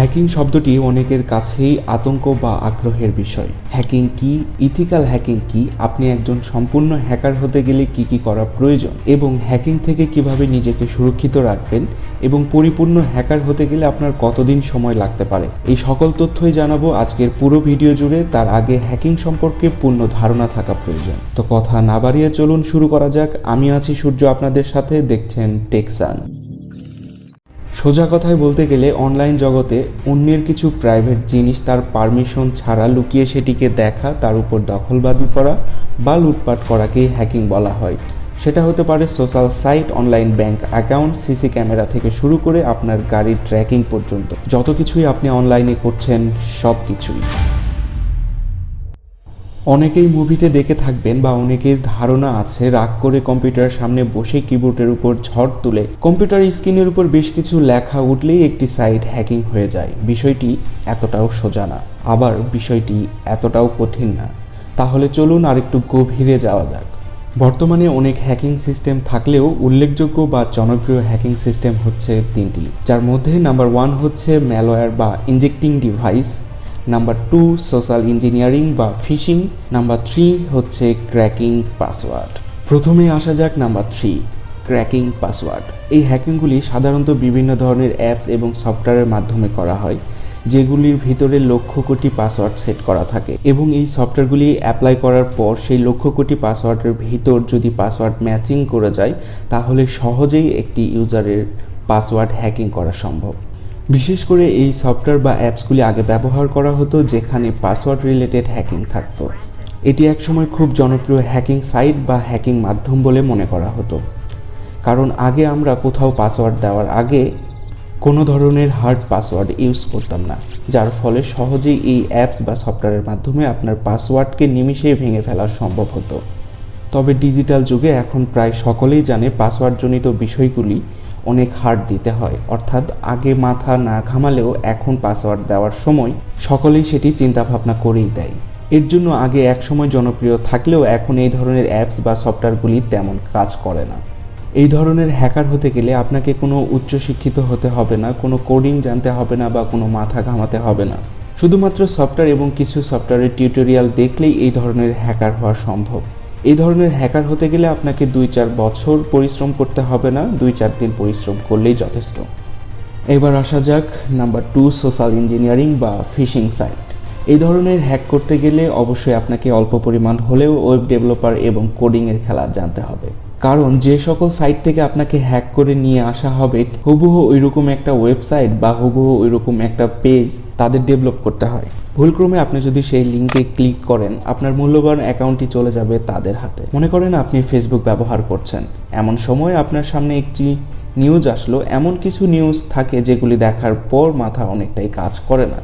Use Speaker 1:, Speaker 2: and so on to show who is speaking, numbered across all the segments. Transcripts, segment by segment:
Speaker 1: Hacking শব্দটি অনেকের কাছেই আতঙ্ক বা আগ্রহের বিষয়। হ্যাকিং কি, ইথিক্যাল হ্যাকিং কি, আপনি একজন সম্পূর্ণ হ্যাকার হতে গেলে কি কি করা প্রয়োজন এবং হ্যাকিং থেকে কিভাবে নিজেকে সুরক্ষিত রাখবেন এবং পরিপূর্ণ হ্যাকার হতে গেলে আপনার কতদিন সময় লাগতে পারে, এই সকল তথ্যই জানাবো আজকের পুরো ভিডিও জুড়ে। তার আগে হ্যাকিং সম্পর্কে পূর্ণ ধারণা থাকা প্রয়োজন। তো কথা না বাড়িয়ে চলুন শুরু করা যাক। আমি আছি সূর্য আপনাদের সাথে, দেখছেন টেকসান। সোজা কথায় বলতে গেলে অনলাইন জগতে অন্যের কিছু প্রাইভেট জিনিস তার পারমিশন ছাড়া লুকিয়ে সেটিকে দেখা, তার উপর দখলবাজি করা বা লুটপাট করাকেই হ্যাকিং বলা হয়। সেটা হতে পারে social site, online bank account, CC camera থেকে শুরু করে আপনার গাড়ির ট্র্যাকিং পর্যন্ত যত কিছুই আপনি অনলাইনে করছেন সব কিছুই। অনেকেই মুভিতে দেখে থাকবেন বা অনেকের ধারণা আছে রাগ করে কম্পিউটারের সামনে বসে কিবোর্ডের উপর ঝড় তুলে কম্পিউটার স্ক্রিনের উপর বেশ কিছু লেখা উঠলেই একটি সাইট হ্যাকিং হয়ে যায়। বিষয়টি এতটাও সোজা না, আবার বিষয়টি এতটাও কঠিন না। তাহলে চলুন আরেকটু গভীরে যাওয়া যাক। বর্তমানে অনেক হ্যাকিং সিস্টেম থাকলেও উল্লেখযোগ্য বা জনপ্রিয় হ্যাকিং সিস্টেম হচ্ছে তিনটি, যার মধ্যে নাম্বার 1 হচ্ছে ম্যালওয়্যার বা injecting device, number 2 social engineering বা ফিশিং, নাম্বার 3 হচ্ছে ক্র্যাকিং পাসওয়ার্ড। প্রথমে আসা যাক নাম্বার 3, ক্র্যাকিং পাসওয়ার্ড। এই হ্যাকিংগুলি সাধারণত বিভিন্ন ধরনের অ্যাপস এবং সফটওয়্যারের মাধ্যমে করা হয়, যেগুলির ভিতরে লক্ষ কোটি পাসওয়ার্ড সেট করা থাকে এবং এই সফটওয়্যারগুলি অ্যাপ্লাই করার পর সেই লক্ষ কোটি পাসওয়ার্ডের ভিতর যদি পাসওয়ার্ড ম্যাচিং করে যায় তাহলে সহজেই একটি ইউজারের পাসওয়ার্ড হ্যাকিং করা সম্ভব। বিশেষ করে এই সফটওয়্যার বা অ্যাপসগুলি আগে ব্যবহার করা হতো যেখানে পাসওয়ার্ড রিলেটেড হ্যাকিং থাকতো। এটি একসময় খুব জনপ্রিয় হ্যাকিং সাইট বা হ্যাকিং মাধ্যম বলে মনে করা হতো, কারণ আগে আমরা কোথাও পাসওয়ার্ড দেওয়ার আগে কোনো ধরনের হার্ড পাসওয়ার্ড ইউজ করতাম না, যার ফলে সহজেই এই অ্যাপস বা সফটওয়্যারের মাধ্যমে আপনার পাসওয়ার্ডকে নিমিষেই ভেঙে ফেলা সম্ভব হতো। তবে ডিজিটাল যুগে এখন প্রায় সকলেই জানে পাসওয়ার্ডজনিত বিষয়গুলি অনেক হার্ড দিতে হয়, অর্থাৎ আগে মাথা না ঘামালেও এখন পাসওয়ার্ড দেওয়ার সময় সকলেই সেটি চিন্তাভাবনা করেই দেয়। এর জন্য আগে একসময় জনপ্রিয় থাকলেও এখন এই ধরনের অ্যাপস বা সফটওয়্যারগুলি তেমন কাজ করে না। এই ধরনের হ্যাকার হতে গেলে আপনাকে কোনো উচ্চশিক্ষিত হতে হবে না, কোনো কোডিং জানতে হবে না বা কোনো মাথা ঘামাতে হবে না। শুধুমাত্র সফটওয়্যার এবং কিছু সফটওয়্যারের টিউটোরিয়াল দেখলেই এই ধরনের হ্যাকার হওয়া সম্ভব। এই ধরনের হ্যাকার হতে গেলে আপনাকে 2-4 বছর পরিশ্রম করতে হবে না, 2-4 দিন পরিশ্রম করলেই যথেষ্ট। এবার আসা যাক নাম্বার 2, সোশ্যাল ইঞ্জিনিয়ারিং বা ফিশিং সাইট। এই ধরনের হ্যাক করতে গেলে অবশ্যই আপনাকে অল্প পরিমাণ হলেও ওয়েব ডেভেলপার এবং কোডিংয়ের খেলা জানতে হবে, কারণ যে সকল সাইট থেকে আপনাকে হ্যাক করে নিয়ে আসা হবে হুবহু ওইরকম একটা ওয়েবসাইট বা হুবহু ওইরকম একটা পেজ তাদের ডেভেলপ করতে হয়। ভুলক্রমে আপনি যদি সেই লিঙ্কে ক্লিক করেন আপনার মূল্যবান অ্যাকাউন্টটি চলে যাবে তাদের হাতে। মনে করেন আপনি ফেসবুক ব্যবহার করছেন, এমন সময় আপনার সামনে একটি নিউজ আসলো। এমন কিছু নিউজ থাকে যেগুলি দেখার পর মাথা অনেকটাই কাজ করে না,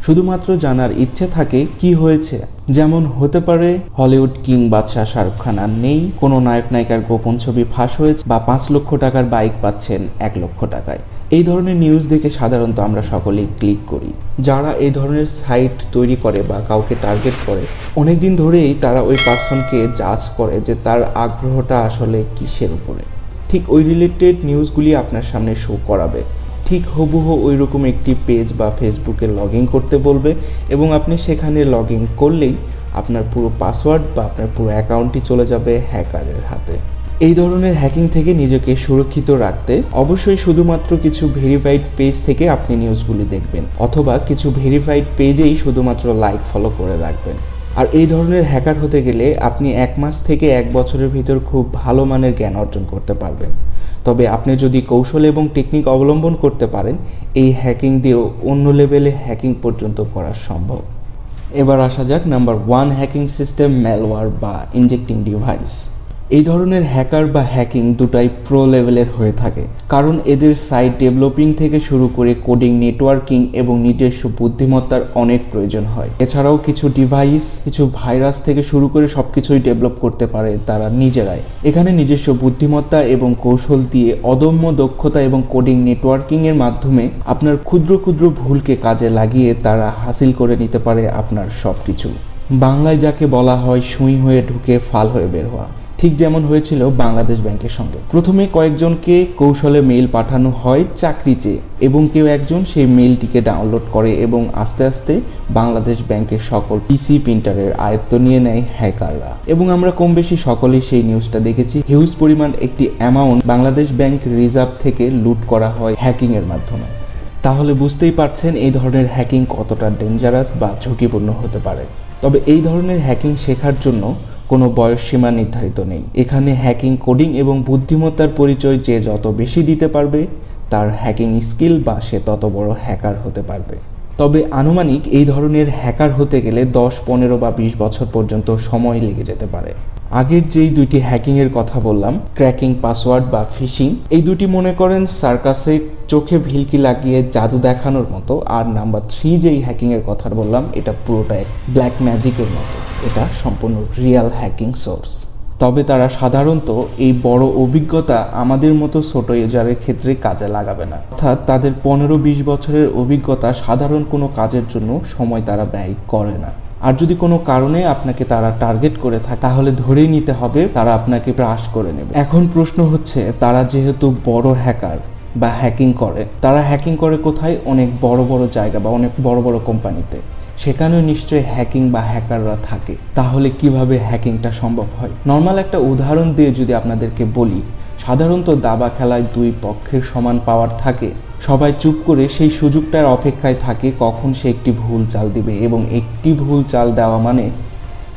Speaker 1: শুধুমাত্র জানার ইচ্ছে থাকে কি হয়েছে। যেমন হতে পারে হলিউড কিং বাদশাহ শাহরুখ খান আর নেই, কোনো নায়ক নায়িকার গোপন ছবি ফাঁস হয়েছে, বা 5 লক্ষ টাকার বাইক পাচ্ছেন 1 লক্ষ টাকায়। এই ধরনের নিউজ দেখে সাধারণত আমরা সকলেই ক্লিক করি। যারা এই ধরনের সাইট তৈরি করে বা কাউকে টার্গেট করে অনেকদিন ধরেই তারা ওই পার্সনকে জাজ করে যে তার আগ্রহটা আসলে কিসের উপরে। ঠিক ওই রিলেটেড নিউজগুলি আপনার সামনে শো করাবে, ঠিক হুবহু ওই রকম একটি পেজ বা ফেসবুকে লগ ইন করতে বলবে এবং আপনি সেখানে লগ ইন করলেই আপনার পুরো পাসওয়ার্ড বা আপনার পুরো অ্যাকাউন্টটি চলে যাবে হ্যাকারের হাতে। এই ধরনের হ্যাকিং থেকে নিজেকে সুরক্ষিত রাখতে অবশ্যই শুধুমাত্র কিছু ভেরিফাইড পেজ থেকে আপনি নিউজগুলি দেখবেন, অথবা কিছু ভেরিফাইড পেজেই শুধুমাত্র লাইক ফলো করে রাখবেন। আর এই ধরনের হ্যাকার হতে গেলে আপনি 1 মাস থেকে 1 বছরের ভিতর খুব ভালো মানের জ্ঞান অর্জন করতে পারবেন। তবে আপনি যদি কৌশল এবং টেকনিক অবলম্বন করতে পারেন এই হ্যাকিং দিয়েও অন্য লেভেলে হ্যাকিং পর্যন্ত করা সম্ভব। এবার আসা যাক নাম্বার 1, হ্যাকিং সিস্টেম, ম্যালওয়্যার বা ইনজেক্টিং ডিভাইস। এই ধরনের হ্যাকার বা হ্যাকিং দুটাই প্রো লেভেলের হয়ে থাকে, কারণ এদের সাইট ডেভেলপিং থেকে শুরু করে কোডিং, নেটওয়ার্কিং এবং নিজস্ব বুদ্ধিমত্তার অনেক প্রয়োজন হয়। এছাড়াও কিছু ডিভাইস, কিছু ভাইরাস থেকে শুরু করে সবকিছুই ডেভেলপ করতে পারে তারা নিজেরাই। এখানে নিজস্ব বুদ্ধিমত্তা এবং কৌশল দিয়ে অদম্য দক্ষতা এবং কোডিং, নেটওয়ার্কিং এর মাধ্যমে আপনার ক্ষুদ্র ক্ষুদ্র ভুলকে কাজে লাগিয়ে তারা হাসিল করে নিতে পারে আপনার সবকিছু। বাংলায় যাকে বলা হয় সুই হয়ে ঢুকে ফাল হয়ে বের হওয়া। ঠিক যেমন হয়েছিল বাংলাদেশ ব্যাংকের সঙ্গে। প্রথমে কয়েকজনকে কৌশলে মেইল পাঠানো হয় চাকরি চেয়ে, এবং কেউ একজন সেই মেইলটিকে ডাউনলোড করে এবং আস্তে আস্তে বাংলাদেশ ব্যাংকের সকল পিসি প্রিন্টারের আয়ত্ত নিয়ে নেয় হ্যাকাররা। এবং আমরা কম বেশি সকলেই সেই নিউজটা দেখেছি, হিউজ পরিমাণ একটি অ্যামাউন্ট বাংলাদেশ ব্যাংক রিজার্ভ থেকে লুট করা হয় হ্যাকিংয়ের মাধ্যমে। তাহলে বুঝতেই পারছেন এই ধরনের হ্যাকিং কতটা ডেঞ্জারাস বা ঝুঁকিপূর্ণ হতে পারে। তবে এই ধরনের হ্যাকিং শেখার জন্য কোনো বয়সসীমা নির্ধারিত নেই। এখানে হ্যাকিং, কোডিং এবং বুদ্ধিমত্তার পরিচয় যে যত বেশি দিতে পারবে তার হ্যাকিং স্কিল বা সে তত বড় হ্যাকার হতে পারবে। তবে আনুমানিক এই ধরনের হ্যাকার হতে গেলে 10, 15 বা 20 বছর পর্যন্ত সময় লেগে যেতে পারে। আগের যেই দুইটি হ্যাকিংয়ের কথা বললাম, ক্র্যাকিং পাসওয়ার্ড বা ফিশিং, এই দুটি মনে করেন সার্কাসে চোখে ভিলকি লাগিয়ে জাদু দেখানোর মতো। আর নাম্বার 3 যেই হ্যাকিংয়ের কথা বললাম, এটা পুরোটাই ব্ল্যাক ম্যাজিকের মতো। এটা সম্পূর্ণ রিয়েল হ্যাকিং সোর্স। তবে তারা সাধারণত এই বড় অভিজ্ঞতা আমাদের মতো ছোট ইউজারের ক্ষেত্রে কাজে লাগাবে না। অর্থাৎ তাদের 15-20 বছরের অভিজ্ঞতা সাধারণ কোনো কাজের জন্য সময় তারা ব্যয় করে না। আর যদি কোনো কারণে আপনাকে তারা টার্গেট করে থাকে তাহলে ধরেই নিতে হবে তারা আপনাকে ব্রাশ করে নেবে। এখন প্রশ্ন হচ্ছে, তারা যেহেতু বড় হ্যাকার বা হ্যাকিং করে, তারা হ্যাকিং করে কোথায়? অনেক বড় বড় জায়গা বা অনেক বড় বড় কোম্পানিতে। সেখানেও নিশ্চয়ই হ্যাকিং বা হ্যাকাররা থাকে। তাহলে কিভাবে হ্যাকিংটা সম্ভব হয়? নর্মাল একটা উদাহরণ দিয়ে যদি আপনাদেরকে বলি, সাধারণত দাবা খেলায় 2 পক্ষের সমান পাওয়ার থাকে। সবাই চুপ করে সেই সুযোগটার অপেক্ষায় থাকে কখন সে একটি ভুল চাল দিবে, এবং একটি ভুল চাল দেওয়া মানে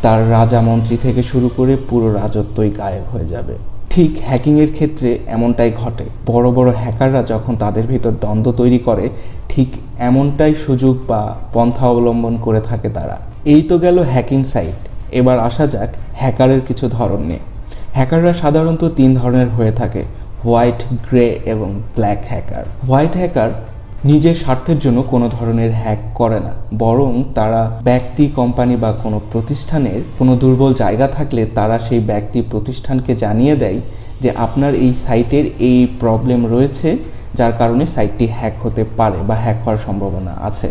Speaker 1: তার রাজা মন্ত্রী থেকে শুরু করে পুরো রাজত্বই গায়েব হয়ে যাবে। ঠিক হ্যাকিংয়ের ক্ষেত্রে এমনটাই ঘটে। বড় বড় হ্যাকাররা যখন তাদের ভিতর দ্বন্দ্ব তৈরি করে, ঠিক এমনটাই সুযোগ বা পন্থা অবলম্বন করে থাকে তারা। এই তো গেল হ্যাকিং সাইট। এবার আসা যাক হ্যাকারের কিছু ধরন নিয়ে। হ্যাকাররা সাধারণত 3 ধরনের হয়ে থাকে: হোয়াইট, গ্রে এবং ব্ল্যাক হ্যাকার। হোয়াইট হ্যাকার নিজের স্বার্থের জন্য কোনো ধরনের হ্যাক করে না, বরং তারা ব্যক্তি, কোম্পানি বা কোনো প্রতিষ্ঠানের কোনো দুর্বল জায়গা থাকলে তারা সেই ব্যক্তি, প্রতিষ্ঠানকে জানিয়ে দেয় যে আপনার এই সাইটের এই প্রবলেম রয়েছে, যার কারণে সাইটটি হ্যাক হতে পারে বা হ্যাক হওয়ার সম্ভাবনা আছে।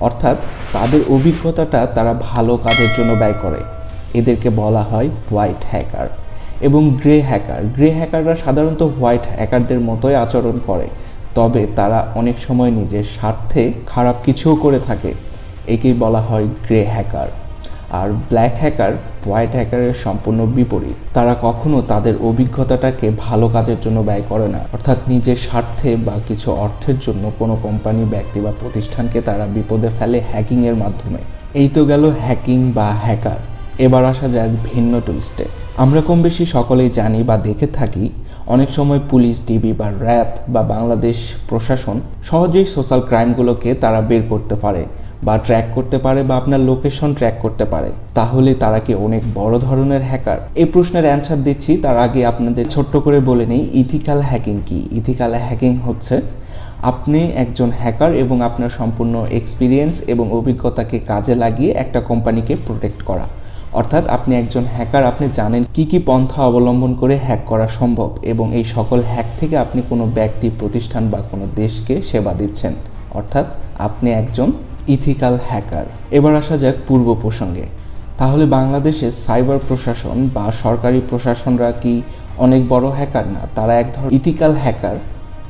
Speaker 1: অর্থাৎ তাদের অভিজ্ঞতাটা তারা ভালো কাজের জন্য ব্যয় করে। এদেরকে বলা হয় হোয়াইট হ্যাকার। এবং গ্রে হ্যাকার। গ্রে হ্যাকাররা সাধারণত হোয়াইট হ্যাকারদের মতোই আচরণ করে, তবে তারা অনেক সময় নিজের স্বার্থে খারাপ কিছুও করে থাকে। একেই বলা হয় গ্রে হ্যাকার। আর ব্ল্যাক হ্যাকার হোয়াইট হ্যাকারের সম্পূর্ণ বিপরীত। তারা কখনো তাদের অভিজ্ঞতাটাকে ভালো কাজের জন্য ব্যয় করে না, অর্থাৎ নিজের স্বার্থে বা কিছু অর্থের জন্য কোনো কোম্পানি, ব্যক্তি বা প্রতিষ্ঠানকে তারা বিপদে ফেলে হ্যাকিংয়ের মাধ্যমে। এই তো গেল হ্যাকিং বা হ্যাকার। এবার আসা যাক ভিন্ন টুইস্টে। আমরা কম বেশি সকলেই জানি বা দেখে থাকি, অনেক সময় পুলিশ, ডিবি বা র্যাব বা বাংলাদেশ প্রশাসন সহজেই সোশ্যাল ক্রাইমগুলোকে তারা বের করতে পারে বা ট্র্যাক করতে পারে বা আপনার লোকেশন ট্র্যাক করতে পারে। তাহলে তারা কি অনেক বড় ধরনের হ্যাকার? এই প্রশ্নের অ্যান্সার দিচ্ছি, তার আগে আপনাদের ছোট্ট করে বলে নেই ইথিক্যাল হ্যাকিং কি। ইথিক্যাল হ্যাকিং হচ্ছে আপনি একজন হ্যাকার এবং আপনার সম্পূর্ণ এক্সপিরিয়েন্স এবং অভিজ্ঞতাকে কাজে লাগিয়ে একটা কোম্পানিকে প্রোটেক্ট করা। অর্থাৎ আপনি একজন হ্যাকার, আপনি জানেন কি কি পন্থা অবলম্বন করে হ্যাক করা সম্ভব, এবং এই সকল হ্যাক থেকে আপনি কোনো ব্যক্তি, প্রতিষ্ঠান বা কোনো দেশকে সেবা দিচ্ছেন। অর্থাৎ আপনি একজন ইথিক্যাল হ্যাকার। এবার আসা যাক পূর্ব প্রসঙ্গে। তাহলে বাংলাদেশের সাইবার প্রশাসন বা সরকারি প্রশাসনরা কি অনেক বড় হ্যাকার? না, তারা এক ধরনের ইথিক্যাল হ্যাকার।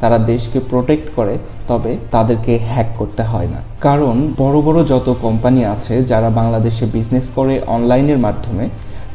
Speaker 1: তারা দেশকে প্রোটেক্ট করে, তবে তাদেরকে হ্যাক করতে হয় না। কারণ বড় বড় যত কোম্পানি আছে যারা বাংলাদেশে বিজনেস করে অনলাইনের মাধ্যমে,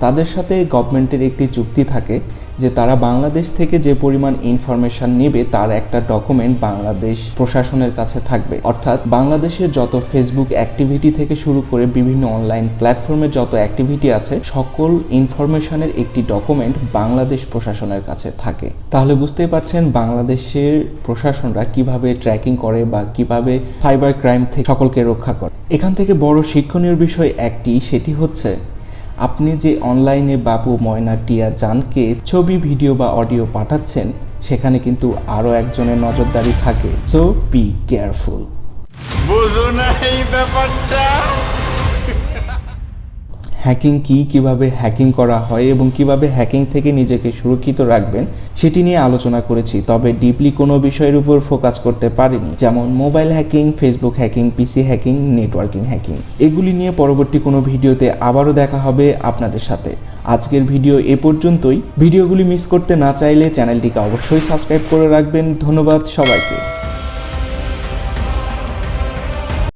Speaker 1: তাদের সাথে গভর্নমেন্টের একটি চুক্তি থাকে যে তারা বাংলাদেশ থেকে যে পরিমাণ ইনফরমেশন নেবে তার একটা ডকুমেন্ট বাংলাদেশ প্রশাসনের কাছে থাকবে। অর্থাৎ বাংলাদেশের যত ফেসবুক অ্যাক্টিভিটি থেকে শুরু করে বিভিন্ন অনলাইন প্ল্যাটফর্মের যত অ্যাক্টিভিটি আছে, সকল ইনফরমেশনের একটি ডকুমেন্ট বাংলাদেশ প্রশাসনের কাছে থাকে। তাহলে বুঝতেই পারছেন বাংলাদেশের প্রশাসনরা কিভাবে ট্র্যাকিং করে বা কিভাবে সাইবার ক্রাইম থেকে সকলকে রক্ষা করে। এখান থেকে বড় শিক্ষণীয় বিষয় একটি, সেটি হচ্ছে আপনি যে অনলাইনে বাবু, ময়না, টিয়া, জানকে ছবি, ভিডিও বা অডিও পাঠাচ্ছেন, সেখানে কিন্তু আরও একজনের নজরদারি থাকে। So be careful. বুঝো না এই ব্যাপারটা? হ্যাকিং কি, কিভাবে হ্যাকিং করা হয় এবং কিভাবে হ্যাকিং থেকে নিজেকে সুরক্ষিত রাখবেন সেটি নিয়ে আলোচনা করেছি। তবে ডিপলি কোনো বিষয়ের উপর ফোকাস করতে পারিনি, যেমন মোবাইল হ্যাকিং, ফেসবুক হ্যাকিং, পিসি হ্যাকিং, নেটওয়ার্কিং হ্যাকিং। এগুলি নিয়ে পরবর্তী কোনো ভিডিওতে আবারও দেখা হবে আপনাদের সাথে। আজকের ভিডিও এ পর্যন্তই। ভিডিওগুলি মিস করতে না চাইলে চ্যানেলটিকে অবশ্যই সাবস্ক্রাইব করে রাখবেন। ধন্যবাদ সবাইকে।